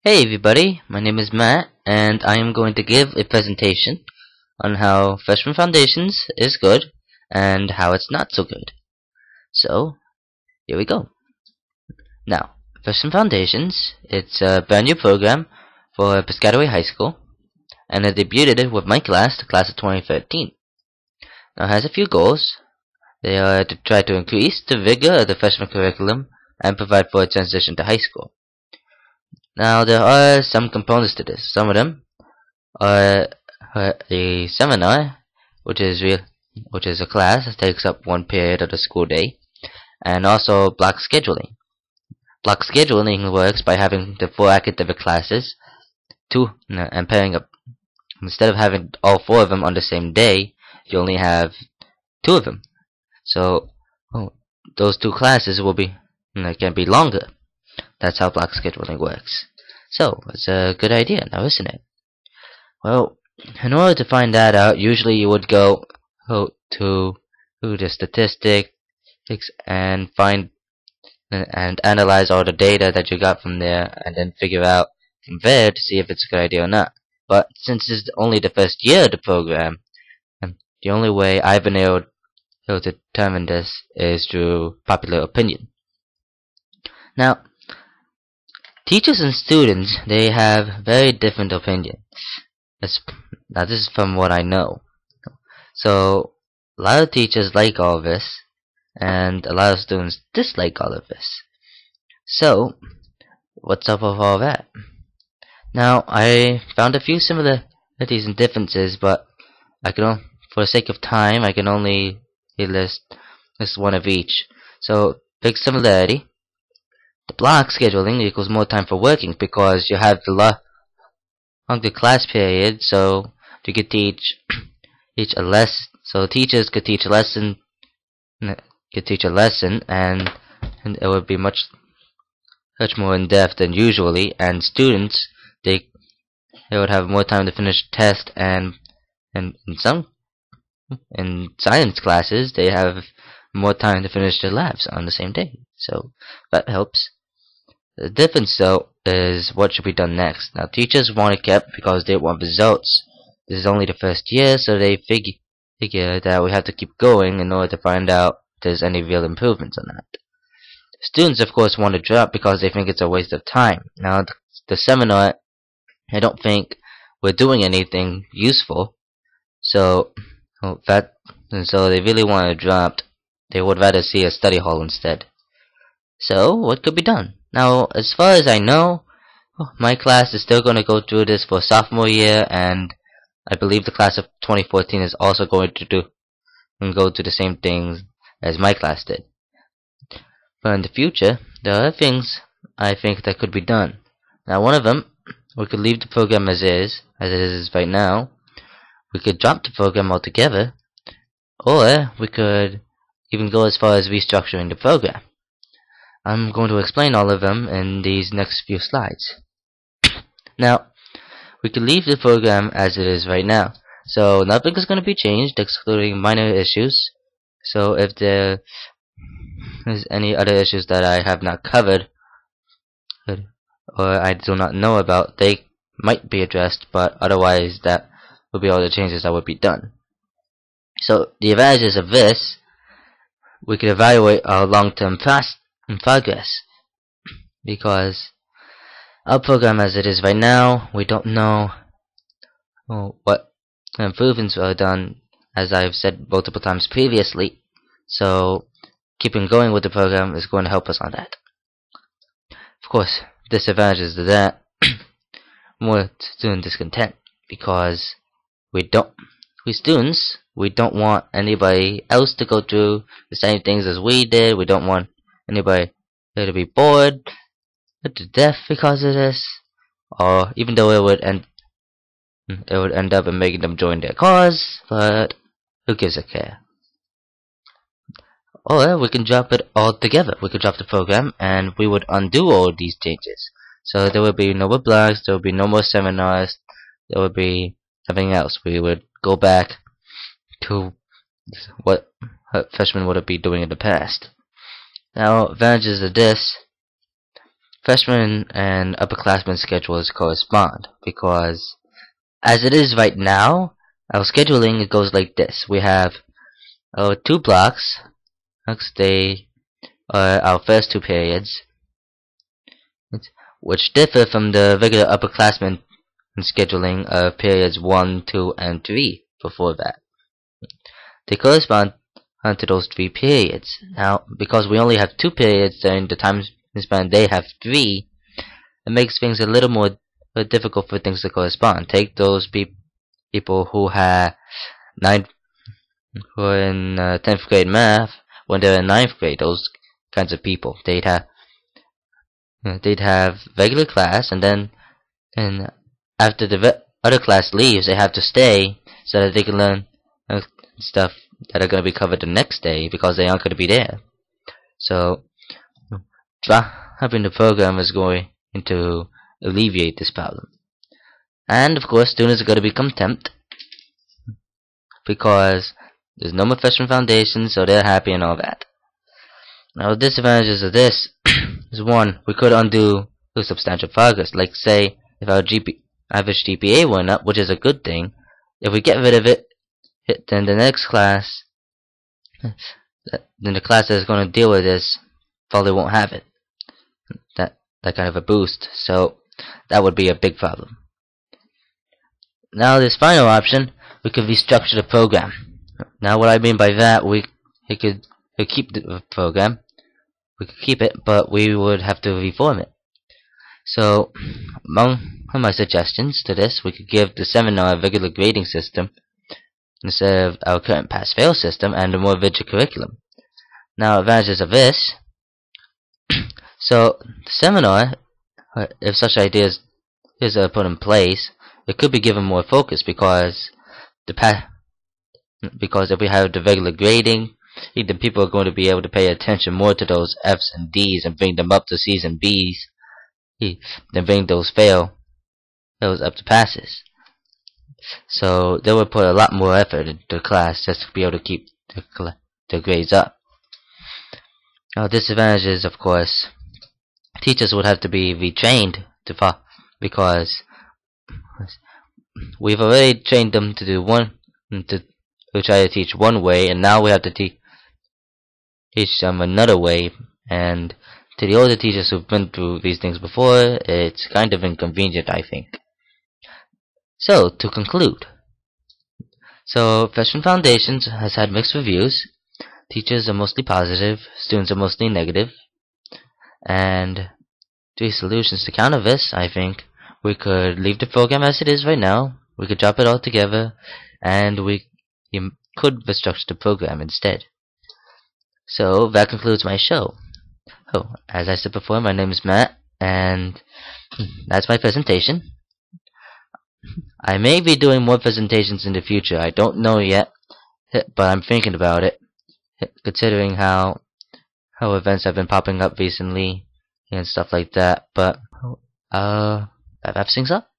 Hey everybody, my name is Matt, and I am going to give a presentation on how Freshman Foundations is good and how it's not so good. So, here we go. Now, Freshman Foundations, it's a brand new program for Piscataway High School, and I debuted with my class, the class of 2013. Now, it has a few goals. They are to try to increase the vigor of the freshman curriculum and provide for a transition to high school. Now, there are some components to this. Some of them are a seminar, which is a class that takes up one period of the school day, and also block scheduling. Block scheduling works by having the 4 academic classes, and pairing up. Instead of having all 4 of them on the same day, you only have 2 of them. So those 2 classes can be longer. That's how block scheduling works. So, it's a good idea now, isn't it? Well, in order to find that out, usually you would go to the statistics and find and analyze all the data that you got from there, and then figure out from there to see if it's a good idea or not. But since this is only the first year of the program, the only way I've been able to determine this is through popular opinion. Now, teachers and students, they have very different opinions. Now, this is from what I know. So, a lot of teachers like all this, and a lot of students dislike all of this. So, what's up with all that? Now, I found a few similarities and differences, but for the sake of time, I can only list one of each. So, big similarity. The block scheduling equals more time for working because you have the longer class period, so you could teach a lesson. So teachers could teach a lesson, and it would be much more in depth than usually. And students, they would have more time to finish tests, and in science classes, they have more time to finish their labs on the same day. So that helps. The difference, though, is what should be done next. Now, teachers want it kept because they want results. This is only the first year, so they figure that we have to keep going in order to find out if there's any real improvements on that. Students, of course, want to drop because they think it's a waste of time. Now, the seminar, I don't think we're doing anything useful, so they really want to drop. They would rather see a study hall instead. So, what could be done? Now, as far as I know, my class is still going to go through this for sophomore year, and I believe the class of 2014 is also going to go through the same things as my class did. But in the future, there are things I think that could be done. Now, one of them, we could leave the program as it is right now. We could drop the program altogether, or we could even go as far as restructuring the program. I'm going to explain all of them in these next few slides. Now, we can leave the program as it is right now. So nothing is going to be changed excluding minor issues. So if there is any other issues that I have not covered or I do not know about, they might be addressed, but otherwise that will be all the changes that would be done. So the advantages of this, we can evaluate our long-term progress, because our program as it is right now, we don't know what improvements are done, as I've said multiple times previously. So keeping going with the program is going to help us on that. Of course, disadvantages to that, more student discontent, because we students, we don't want anybody else to go through the same things as we did. We don't want anybody to be bored to death because of this, or even though it would end up in making them join their cause, but who gives a care? Or we can drop it all together. We could drop the program and we would undo all of these changes. So there would be no more blogs, there would be no more seminars, there would be something else. We would go back to what freshmen would be doing in the past. Now, advantages of this, freshman and upperclassmen schedules correspond, because as it is right now, our scheduling it goes like this. We have our 2 blocks. Next day are our first 2 periods, which differ from the regular upperclassmen scheduling of periods 1, 2, and 3 before that. They correspond to those 3 periods. Now, because we only have 2 periods during the time span they have 3, it makes things a little more difficult for things to correspond. Take those people who are in 10th grade math when they're in 9th grade. Those kinds of people, they'd have regular class, and then after the other class leaves, they have to stay so that they can learn stuff that are going to be covered the next day because they aren't going to be there. So dropping the program is going to alleviate this problem. And of course, students are going to become tempted because there's no more freshman foundation, so they're happy and all that. Now, the disadvantages of this is, one, we could undo substantial progress. Like, say, if our average GPA went up, which is a good thing, if we get rid of it, then the next class, then the class that is going to deal with this probably won't have it. That kind of a boost. So that would be a big problem. Now, this final option, we could restructure the program. Now, what I mean by that, we could keep the program. We could keep it, but we would have to reform it. So, among my suggestions to this, we could give the seminar a regular grading system instead of our current pass-fail system, and a more rigid curriculum. Now, advantages of this. So, the seminar, if such ideas are put in place, it could be given more focus because if we have the regular grading, then people are going to be able to pay attention more to those F's and D's and bring them up to C's and B's, then bring those fails up to passes. So they would put a lot more effort into the class just to be able to keep the grades up. Now, disadvantages, of course, teachers would have to be retrained because we've already trained them to do to try to teach one way, and now we have to teach them another way. And to the older teachers who've been through these things before, it's kind of inconvenient, I think. So, to conclude. So, Freshman Foundations has had mixed reviews. Teachers are mostly positive, students are mostly negative. And 3 solutions to counter this, I think. We could leave the program as it is right now, we could drop it all together, and you could restructure the program instead. So, that concludes my show. Oh, as I said before, my name is Matt, and that's my presentation. I may be doing more presentations in the future. I don't know yet, but I'm thinking about it, considering how events have been popping up recently and stuff like that. But that wraps things up.